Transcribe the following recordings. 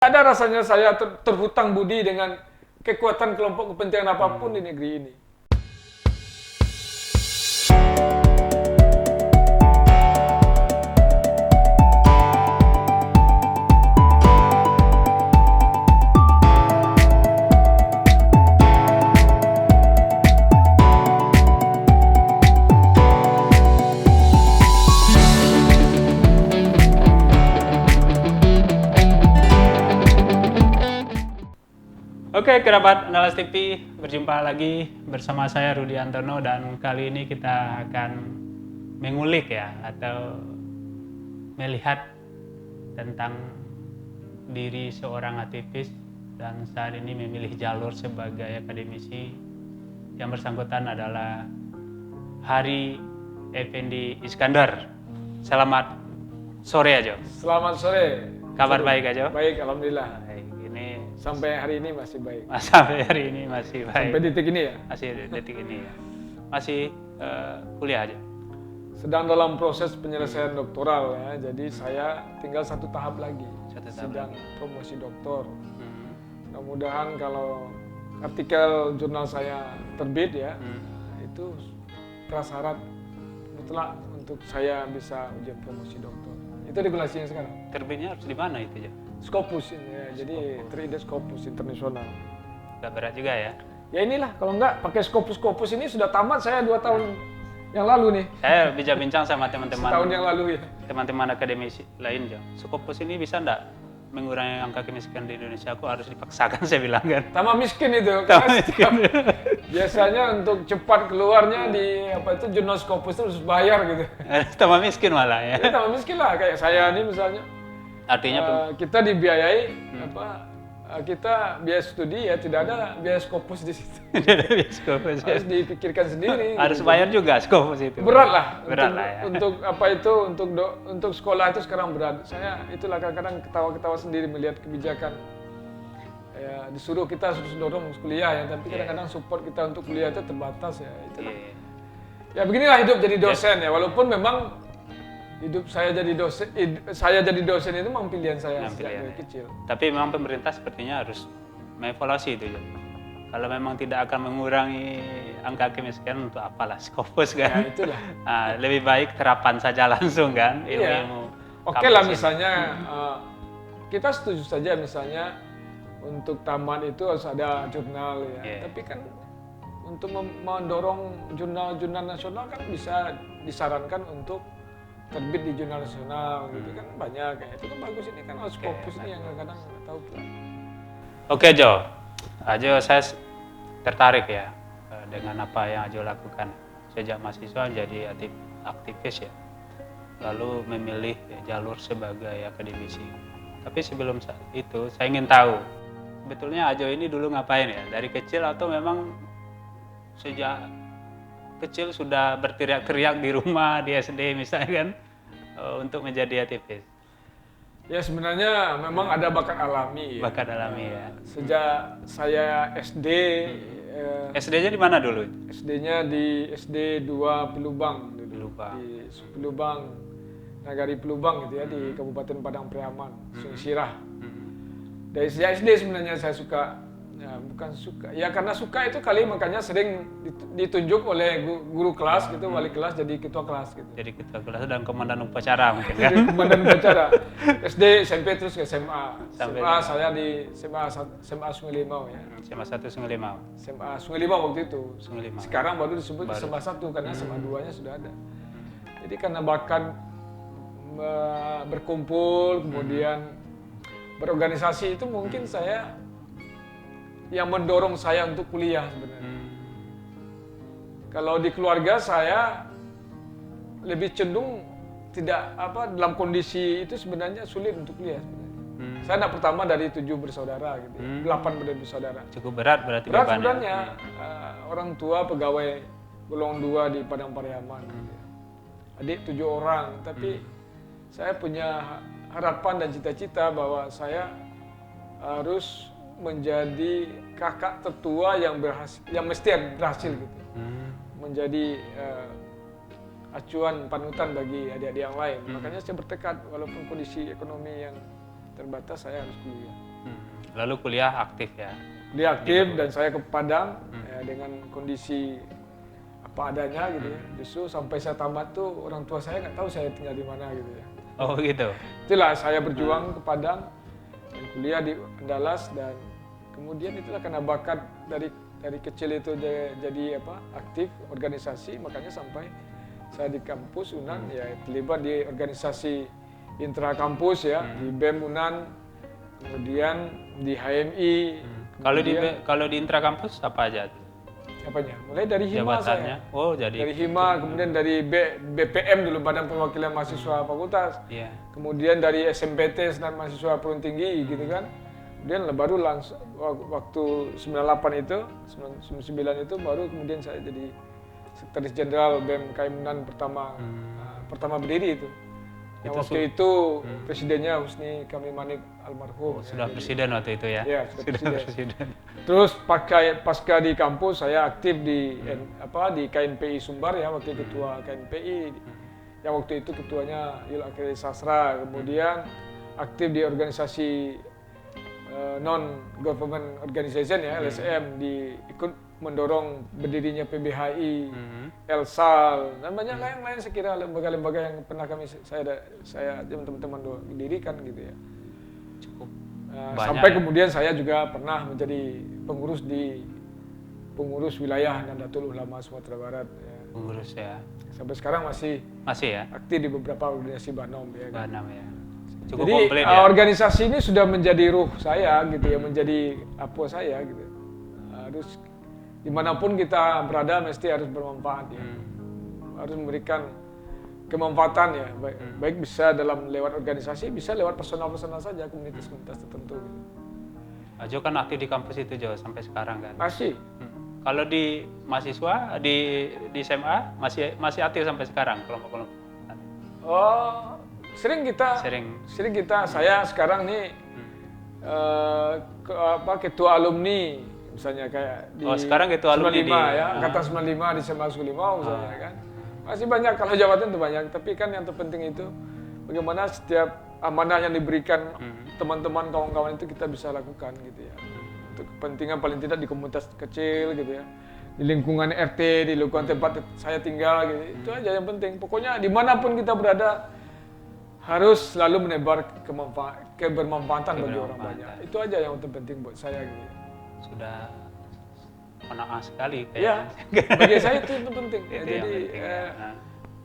Ada rasanya saya terhutang budi dengan kekuatan kelompok kepentingan apapun di negeri ini. Oke, kerabat Andalas TV, berjumpa lagi bersama saya Rudi Antono, dan kali ini kita akan mengulik ya atau melihat tentang diri seorang aktivis dan saat ini memilih jalur sebagai akademisi. Yang bersangkutan adalah Hari Effendi Iskandar. Selamat sore Ajo. Selamat sore. Kabar baik Ajo? Baik, alhamdulillah. Baik, ini sampai hari ini masih baik. Sampai hari ini masih baik. Sampai detik ini ya? Masih detik ini ya. Masih kuliah aja. Sedang dalam proses penyelesaian doktoral ya. Jadi saya tinggal satu tahap lagi. Sedang promosi doktor. Mudah-mudahan kalau artikel jurnal saya terbit ya, itu prasyarat mutlak untuk saya bisa ujian promosi doktor. Itu regulasinya sekarang. Terbitnya harus di mana itu ya? Scopus ini ya, jadi terindah Scopus internasional. Gak berat juga ya? Ya inilah, kalau enggak pakai Scopus ini sudah tamat saya 2 tahun yang lalu nih. Saya bincang-bincang sama teman-teman. Setahun yang lalu ya. Teman-teman akademisi lain ya. Scopus ini bisa enggak mengurangi angka kemiskinan di Indonesia? Aku harus dipaksakan saya bilang kan. Tambah miskin itu. Tambah miskin. Biasanya untuk cepat keluarnya di jurnal Scopus itu harus bayar gitu. Tambah miskin malah ya. Ya tambah miskin lah, kayak saya ini misalnya. Artinya kita dibiayai kita biaya studi ya, tidak ada biaya Scopus di situ. Scopus, harus dipikirkan sendiri. Harus gitu. Bayar juga Scopus itu. Berat lah. Berat lah ya. Untuk sekolah itu sekarang berat. Saya itulah kadang-kadang ketawa-ketawa sendiri melihat kebijakan. Ya, disuruh kita harus dorong kuliah ya, tapi kadang-kadang support kita untuk kuliah itu terbatas ya. Itulah. Ya beginilah hidup jadi dosen ya, walaupun memang hidup saya jadi dosen itu memang pilihan saya sejak dari kecil. Tapi memang pemerintah sepertinya harus mengevaluasi itu ya. Kalau memang tidak akan mengurangi angka kemiskinan, untuk apalah Scopus kan? Ya itulah. Nah, lebih baik terapan saja langsung kan ilmu-ilmu. Oke lah misalnya kita setuju saja misalnya untuk taman itu harus ada jurnal ya. Tapi kan untuk mendorong jurnal-jurnal nasional kan bisa disarankan untuk terbit di jurnal nasional gitu kan, banyak kayak itu kan bagus. Ini kan harus Scopus ini yang kadang-kadang nggak tahu pula. Oke Jo, Ajo saya tertarik ya dengan apa yang Ajo lakukan sejak mahasiswa jadi aktivis ya, lalu memilih jalur sebagai akademisi. Tapi sebelum itu saya ingin tahu sebetulnya Ajo ini dulu ngapain ya, dari kecil atau memang sejak kecil sudah berteriak-teriak di rumah, di SD misalnya kan, untuk menjadi aktivis? Ya sebenarnya memang ada bakat alami ya. Bakat alami ya. Sejak saya SD. SD-nya di mana dulu? SD-nya di SD 2 Pelubang dulu. Di Pelubang, Nagari Pelubang gitu ya, di Kabupaten Padang Priaman, Sungai Sirah. Dari sejak SD sebenarnya saya suka. Ya, bukan suka. Ya karena suka itu kali makanya sering ditunjuk oleh guru kelas gitu, wali kelas jadi ketua kelas gitu. Jadi ketua kelas dan komandan upacara mungkin kan? Jadi komandan upacara. SD, SMP terus ke SMA. SMA saya di SMA Sungai Limau ya. SMA 1 Sungai Limau. SMA Sungai Limau waktu itu. Sungai Limau. Sekarang baru disebut SMA 1 karena SMA 2-nya sudah ada. Jadi karena bakat berkumpul kemudian berorganisasi itu mungkin saya yang mendorong saya untuk kuliah sebenarnya. Kalau di keluarga saya lebih cenderung tidak dalam kondisi itu sebenarnya sulit untuk kuliah sebenarnya. Saya anak pertama dari 7 bersaudara gitu, 8 bersaudara. Cukup berat berarti berat sebenarnya. Orang tua pegawai golongan 2 di Padang Pariaman. Gitu. Adik 7 orang, tapi saya punya harapan dan cita-cita bahwa saya harus menjadi kakak tertua yang mesti berhasil gitu, menjadi acuan panutan bagi adik-adik yang lain. Makanya saya bertekad walaupun kondisi ekonomi yang terbatas saya harus kuliah. Lalu kuliah aktif ya? Dia aktif dan saya ke Padang ya, dengan kondisi apa adanya gitu ya. Justru sampai saya tamat tuh orang tua saya nggak tahu saya tinggal di mana gitu ya. Oh gitu. Itulah saya berjuang ke Padang dan kuliah di Andalas, dan kemudian itulah karena bakat dari kecil itu jadi apa aktif organisasi, makanya sampai saya di kampus Unan ya terlibat di organisasi intra kampus ya, di BEM Unan, kemudian di HMI. Kalau di intra kampus apa aja? Apanya? Mulai dari Hima Jabatannya? saya. Oh jadi. Dari Hima, kemudian dari BPM dulu, Badan Perwakilan Mahasiswa Fakultas. Iya. Kemudian dari SMPT, Senat Mahasiswa Perguruan Tinggi gitu kan. Kemudian baru langsung waktu 98 itu, 99 itu baru kemudian saya jadi Sekretaris Jenderal BEM Kaimunan pertama berdiri itu. Yang waktu itu presidennya Husni Kamil Manik almarhum. Sudah presiden waktu itu ya? Iya, sudah presiden. Terus pasca di kampus saya aktif di di KNPI Sumbar ya, wakil ketua KNPI. Yang waktu itu ketuanya Yul Akhiri Sastra. Kemudian aktif di organisasi non government organization ya, LSM, ikut mendorong berdirinya PBHI, Elsal, dan banyak lain-lain saya kira lembaga-lembaga yang pernah saya teman-teman dirikan gitu ya. Cukup Sampai kemudian saya juga pernah menjadi pengurus wilayah Nahdlatul Ulama Sumatera Barat. Ya. Pengurus ya. Sampai sekarang masih ya aktif di beberapa organisasi Banom ya. Banom ya. Cukup Jadi komplit ya. organisasi ini sudah menjadi ruh saya gitu ya, menjadi apa saya gitu. Harus dimanapun kita berada mesti harus bermanfaat ya. Harus memberikan kemanfaatan ya, baik bisa lewat organisasi, bisa lewat personal saja, komunitas tertentu. Jo kan aktif di kampus itu Jo sampai sekarang kan. Masih. Kalau di mahasiswa di SMA masih aktif sampai sekarang kelompok-kelompok. Oh, sering kita. Saya sekarang nih ketua alumni misalnya kayak di sekarang ketua alumni 95 di ya, angkatan 95 di SMA Sulimau misalnya kan. Masih banyak, kalau jabatan itu banyak, tapi kan yang terpenting itu bagaimana setiap amanah yang diberikan teman-teman, kawan-kawan itu kita bisa lakukan gitu ya. Untuk kepentingan paling tidak di komunitas kecil gitu ya. Di lingkungan RT, di lingkungan tempat saya tinggal gitu. Itu aja yang penting. Pokoknya dimanapun kita berada harus selalu menebar kebermanfaatan bagi orang banyak. Itu aja yang terpenting buat saya gitu. Sudah menang sekali ya, kayaknya. bagi saya itu penting. Ya, jadi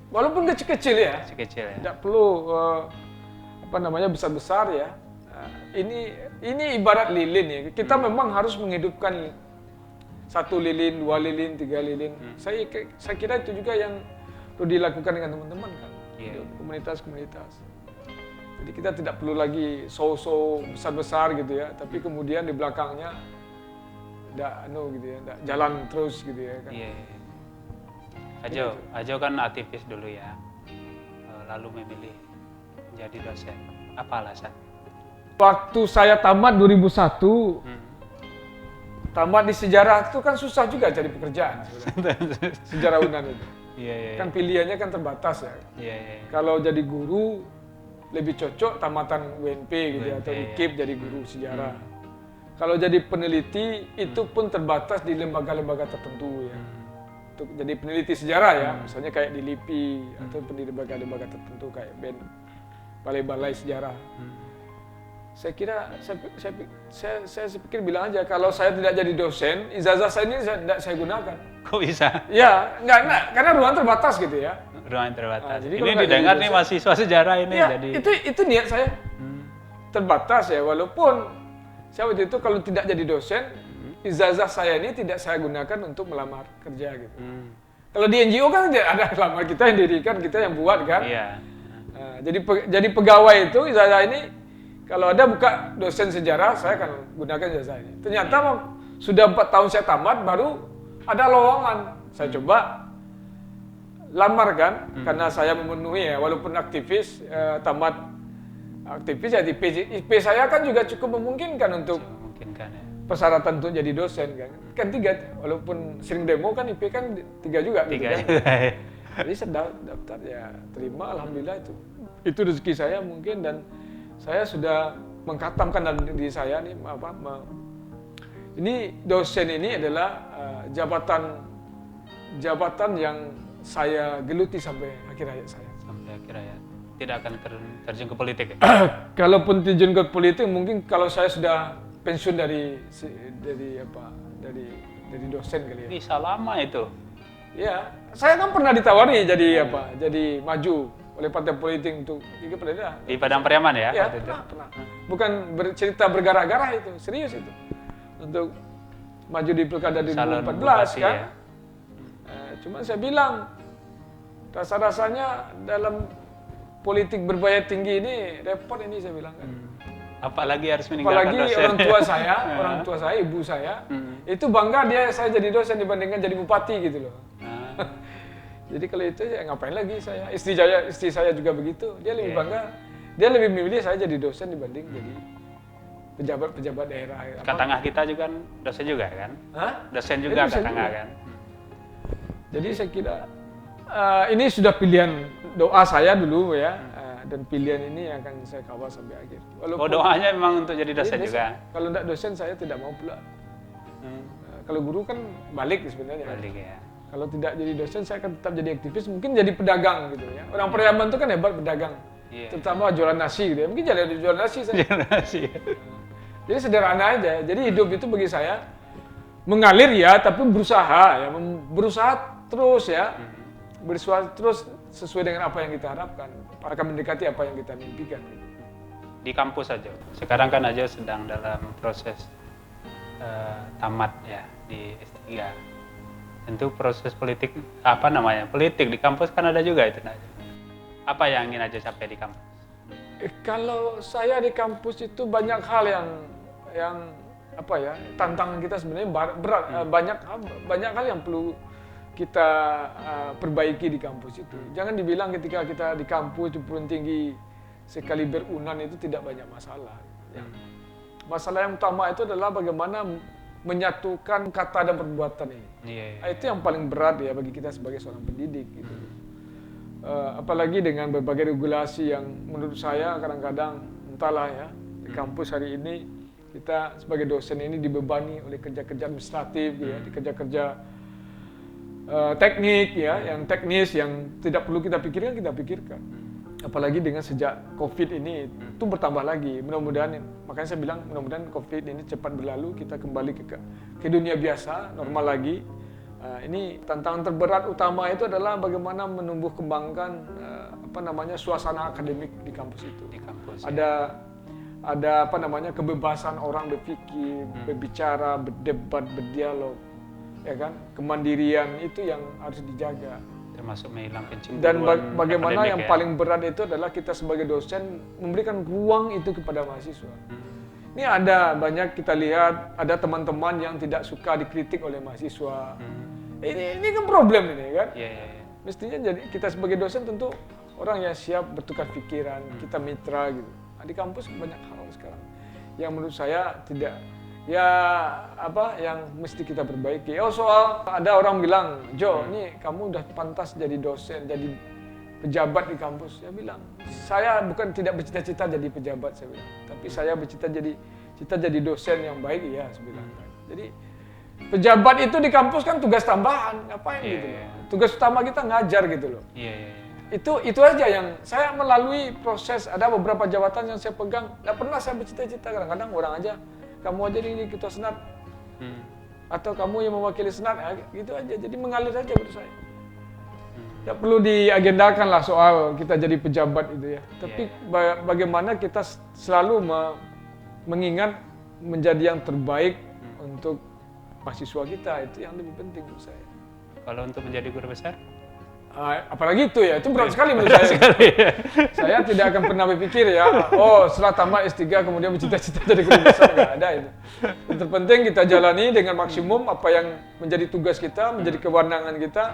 walaupun kecil-kecil ya, tidak perlu besar-besar ya. Ini ibarat lilin ya. Kita memang harus menghidupkan 1 lilin, 2 lilin, 3 lilin. Saya kira itu juga yang perlu dilakukan dengan teman-teman kan, komunitas-komunitas. Jadi kita tidak perlu lagi so besar-besar gitu ya, tapi kemudian di belakangnya tidak jalan terus gitu ya kan. Iya. Ajo kan aktivis dulu ya, lalu memilih menjadi dosen. Apa alasan? Waktu saya tamat 2001, tamat di sejarah itu kan susah juga cari pekerjaan. Sejarah Unan itu. Iya. Kan pilihannya kan terbatas ya. Iya. Kalau jadi guru lebih cocok tamatan UNP gitu ya, atau IKIP jadi guru sejarah. Kalau jadi peneliti itu pun terbatas di lembaga-lembaga tertentu ya. Untuk jadi peneliti sejarah ya, misalnya kayak di LIPI atau di lembaga-lembaga tertentu kayak balai-balai sejarah. Saya kira saya pikir bilang aja kalau saya tidak jadi dosen, ijazah saya ini tidak saya gunakan. Kok bisa? Ya, enggak, karena ruang terbatas gitu ya. Ruang terbatas. Jadi ini didengar nih mahasiswa sejarah ini ya, jadi. Itu niat saya. Terbatas ya, walaupun saya waktu itu kalau tidak jadi dosen, ijazah saya ini tidak saya gunakan untuk melamar kerja gitu. Kalau di NGO kan ada lamar kita yang dirikan, kita yang buat kan. Iya. Nah, jadi pegawai itu ijazah ini kalau ada buka dosen sejarah, saya akan gunakan ijazah ini. Ternyata sudah 4 tahun saya tamat, baru ada lowongan. Saya coba lamar kan, karena saya memenuhi ya, walaupun aktivis, tamat aktivis ya, IP saya kan juga cukup memungkinkan untuk persyaratan untuk jadi dosen kan. Kan 3, walaupun sering demo kan IP kan 3 juga. 3 gitu kan. juga. Jadi saya daftar ya, terima, alhamdulillah itu rezeki saya mungkin, dan saya sudah mengkatamkan dalam diri saya nih ini dosen ini adalah jabatan yang saya geluti sampai akhir hayat saya. Sampai akhir hayat. Tidak akan terjun ke politik ya? Kalaupun terjun ke politik mungkin kalau saya sudah pensiun dari dosen kali ya. Bisa lama itu. Ya, saya kan pernah ditawari jadi maju oleh partai politik untuk ikut daerah. Di Padang Pariaman ya? Ya, pernah. Bukan bercerita bergara-gara itu, serius itu. Untuk maju di Pilkada 2014 kan. Ya. Cuma saya bilang, rasa-rasanya dalam politik berbahaya tinggi ini, repot ini saya bilang kan. Apalagi harus meninggalkan dosen. Orang tua saya, ibu saya, itu bangga saya jadi dosen dibandingkan jadi bupati gitu loh. Jadi kalau itu ya ngapain lagi saya. Istri saya juga begitu. Dia lebih bangga. Dia lebih memilih saya jadi dosen dibanding jadi pejabat daerah. Katangah kita juga kan dosen juga kan? Hah? Dosen juga Katangah kan? Jadi saya kira ini sudah pilihan doa saya dulu ya. Dan pilihan ini yang akan saya kawal sampai akhir. Doanya memang untuk jadi dosen juga? Kalau tidak dosen saya tidak mau pula. Kalau guru kan balik sebenarnya. Balik ya. Kalau tidak jadi dosen saya akan tetap jadi aktivis, mungkin jadi pedagang gitu ya. Orang Pariaman itu kan hebat pedagang. Terutama jualan nasi gitu ya. Mungkin jadi jualan nasi saya. Jualan nasi. Jadi sederhana aja. Jadi hidup itu bagi saya mengalir ya, tapi berusaha terus ya. Berusaha terus sesuai dengan apa yang kita harapkan. Akan mendekati apa yang kita mimpikan. Di kampus aja. Sekarang kan aja sedang dalam proses tamat ya di S3. Tentu proses politik politik di kampus kan ada juga itu. Apa yang ingin aja sampai di kampus? Kalau saya di kampus itu banyak hal yang tantangan kita sebenarnya berat. Banyak hal yang perlu kita perbaiki di kampus itu. Jangan dibilang ketika kita di kampus perguruan tinggi sekaliber UNAN itu tidak banyak masalah. Masalah yang utama itu adalah bagaimana menyatukan kata dan perbuatan ini. Itu yang paling berat ya bagi kita sebagai seorang pendidik. Gitu. Apalagi dengan berbagai regulasi yang menurut saya kadang-kadang entahlah ya di kampus hari ini kita sebagai dosen ini dibebani oleh kerja-kerja administratif, ya, kerja-kerja teknik ya, yang teknis yang tidak perlu kita pikirkan. Apalagi dengan sejak COVID ini itu bertambah lagi. Mudah-mudahan, makanya saya bilang mudah-mudahan COVID ini cepat berlalu, kita kembali ke dunia biasa, normal lagi. Ini tantangan terberat utama itu adalah bagaimana menumbuh kembangkan suasana akademik di kampus itu. Di kampus. Ada kebebasan orang berpikir, berbicara, berdebat, berdialog, ya kan? Kemandirian itu yang harus dijaga. Termasuk menghilangkan cemburuan. Dan bagaimana yang ya? paling berat itu adalah kita sebagai dosen memberikan ruang itu kepada mahasiswa. Ini ada banyak kita lihat ada teman-teman yang tidak suka dikritik oleh mahasiswa. Ini kan problem ini kan. Mestinya jadi kita sebagai dosen tentu orang yang siap bertukar pikiran, kita mitra gitu. Nah, di kampus banyak hal sekarang yang menurut saya tidak yang mesti kita perbaiki. Soal ada orang bilang, Jo, ini kamu udah pantas jadi dosen, jadi pejabat di kampus. Saya bilang, saya bukan tidak bercita-cita jadi pejabat, saya bilang, tapi saya bercita-cita jadi dosen yang baik, ya, saya bilang. Jadi pejabat itu di kampus kan tugas tambahan, ngapain gitu loh. Tugas utama kita ngajar gitu loh. Itu aja yang saya melalui proses. Ada beberapa jabatan yang saya pegang, nggak pernah saya bercita-cita. Kadang-kadang orang aja, kamu aja ini ketua senat, atau kamu yang mewakili senat, gitu aja. Jadi mengalir aja menurut saya. Tidak perlu diagendakan lah soal kita jadi pejabat itu ya. Tapi bagaimana kita selalu mengingat menjadi yang terbaik untuk mahasiswa kita, itu yang lebih penting menurut saya. Kalau untuk menjadi guru besar? Apalagi itu ya, itu berat sekali menurut saya. Saya tidak akan pernah berpikir ya, setelah tamat S3 kemudian bercita-cita jadi guru besar, nggak ada itu. Yang terpenting kita jalani dengan maksimum apa yang menjadi tugas kita, menjadi kewenangan kita.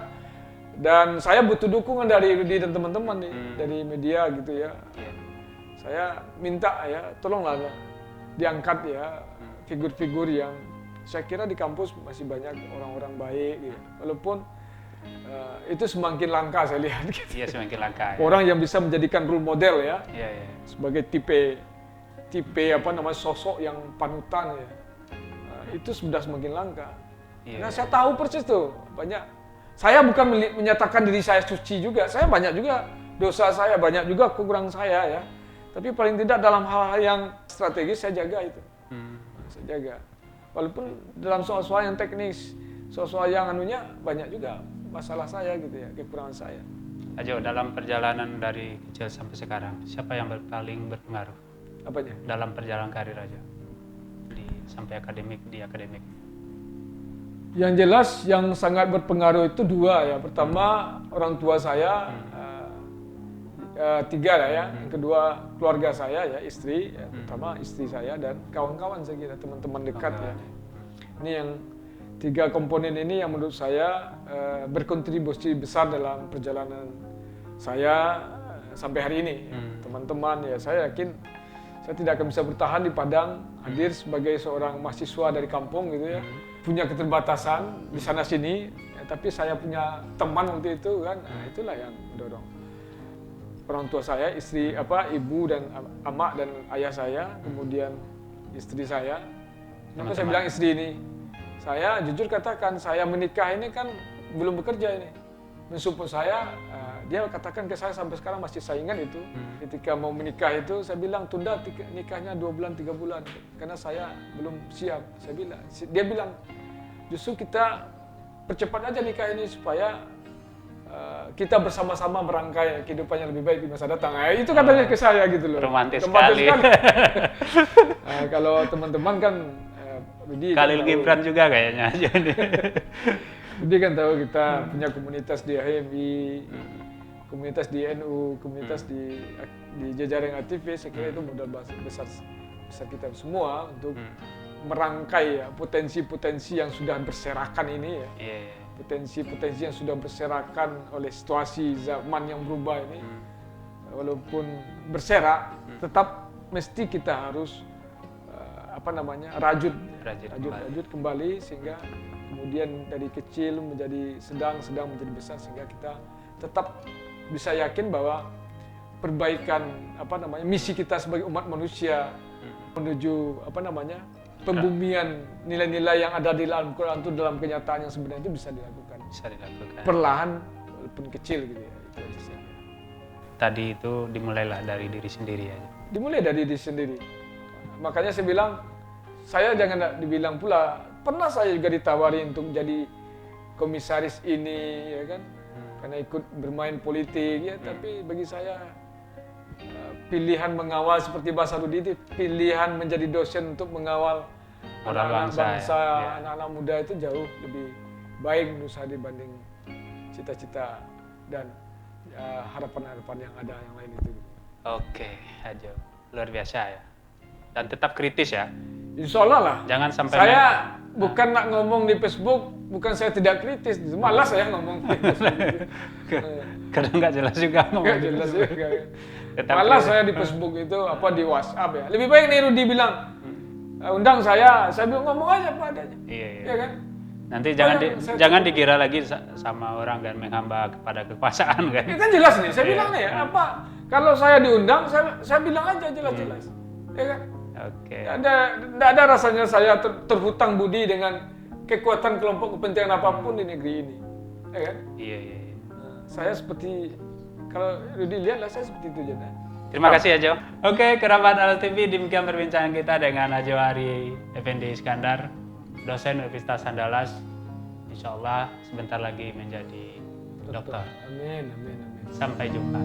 Dan saya butuh dukungan dari Rudi dan teman-teman nih, dari media gitu ya. Saya minta ya, tolonglah diangkat ya figur-figur yang saya kira di kampus masih banyak orang-orang baik gitu. Walaupun itu semakin langka saya lihat gitu. Iya, semakin langka. Orang yang bisa menjadikan role model ya. Sebagai tipe tipe sosok yang panutan ya. Itu sudah semakin langka. Iya. Nah, saya tahu persis tuh banyak. Saya bukan menyatakan diri saya suci juga. Saya banyak juga dosa saya, banyak juga kekurangan saya ya. Tapi paling tidak dalam hal-hal yang strategis saya jaga itu. Saya jaga. Walaupun dalam soal-soal yang teknis, soal-soal yang banyak juga masalah saya gitu ya, kekurangan saya. Ajo, dalam perjalanan dari kecil sampai sekarang, siapa yang paling berpengaruh? Apanya? Dalam perjalanan karir Ajo, sampai di akademik. Yang jelas yang sangat berpengaruh itu dua ya. Pertama orang tua saya, tiga lah ya. Yang kedua keluarga saya ya, istri. Ya. Pertama istri saya dan kawan-kawan saya kira, teman-teman dekat ya. Ini yang tiga komponen ini yang menurut saya berkontribusi besar dalam perjalanan saya sampai hari ini. Teman-teman ya, saya yakin saya tidak akan bisa bertahan di Padang, hadir sebagai seorang mahasiswa dari kampung gitu ya. Punya keterbatasan di sana sini, ya, tapi saya punya teman waktu itu kan, nah, itulah yang mendorong. Orang tua saya, istri ibu dan amak dan ayah saya, kemudian istri saya. Kenapa saya bilang istri ini? Saya jujur katakan, saya menikah ini kan belum bekerja ini. Mensupport saya, dia katakan ke saya sampai sekarang masih saya ingat itu. Ketika mau menikah itu, saya bilang tunda nikahnya 2 bulan, 3 bulan. Karena saya belum siap, saya bilang. Dia bilang, justru kita percepat aja nikah ini supaya kita bersama-sama merangkai kehidupan yang lebih baik di masa datang. Itu katanya ke saya gitu loh. Romantis sekali. Kalau teman-teman kan Khalil Gibran juga kayaknya aja nih. Dia kan tahu kita punya komunitas di HMI, komunitas di NU, komunitas di jajaran aktivis. Saya kira itu modal besar kita semua untuk merangkai ya, potensi-potensi yang sudah berserakan ini ya. Potensi-potensi yang sudah berserakan oleh situasi zaman yang berubah ini. Walaupun berserak, tetap mesti kita harus rajut kembali sehingga kemudian dari kecil menjadi sedang menjadi besar sehingga kita tetap bisa yakin bahwa perbaikan misi kita sebagai umat manusia menuju pembumian nilai-nilai yang ada di dalam Quran itu dalam kenyataan yang sebenarnya itu bisa dilakukan. Perlahan walaupun kecil gitu ya. Itu aja sih. Tadi itu dimulailah dari diri sendiri aja. Dimulai dari diri sendiri. Makanya saya bilang, saya jangan dibilang pula, pernah saya juga ditawari untuk jadi komisaris ini, ya kan? Karena ikut bermain politik, ya. Tapi bagi saya, pilihan mengawal seperti Pak Sarudi itu, pilihan menjadi dosen untuk mengawal anak-anak bangsa, anak-anak muda itu jauh lebih baik menurut saya dibanding cita-cita dan harapan-harapan yang ada yang lain itu. Oke, Ajo, luar biasa ya. Dan tetap kritis ya. Insya Allah lah. Jangan sampai saya bukan nak ngomong di Facebook, bukan saya tidak kritis, malas saya ngomong di Facebook. Kadang nggak jelas juga ngomong. Nggak jelas juga. Malas saya di Facebook itu di WhatsApp ya. Lebih baik nih Rudi bilang undang saya bilang ngomong aja apa adanya. Iya. Ya kan? Nanti jangan dikira lagi sama orang dan menghamba kepada kekuasaan kan. Ini kan jelas nih, saya bilang nih ya, kalau saya diundang saya bilang aja jelas-jelas. Ya kan? Oke. Tidak ada rasanya saya terhutang budi dengan kekuatan kelompok kepentingan apapun di negeri ini. Ya kan? Iya. Saya seperti, kalau dilihat lah saya seperti itu aja. Terima kasih Ajo. Oke, kerabat Al TV, demikian perbincangan kita dengan Ajo Ari Effendi Iskandar, dosen Universitas Andalas. Insya Allah sebentar lagi menjadi dokter. Amin. Sampai jumpa.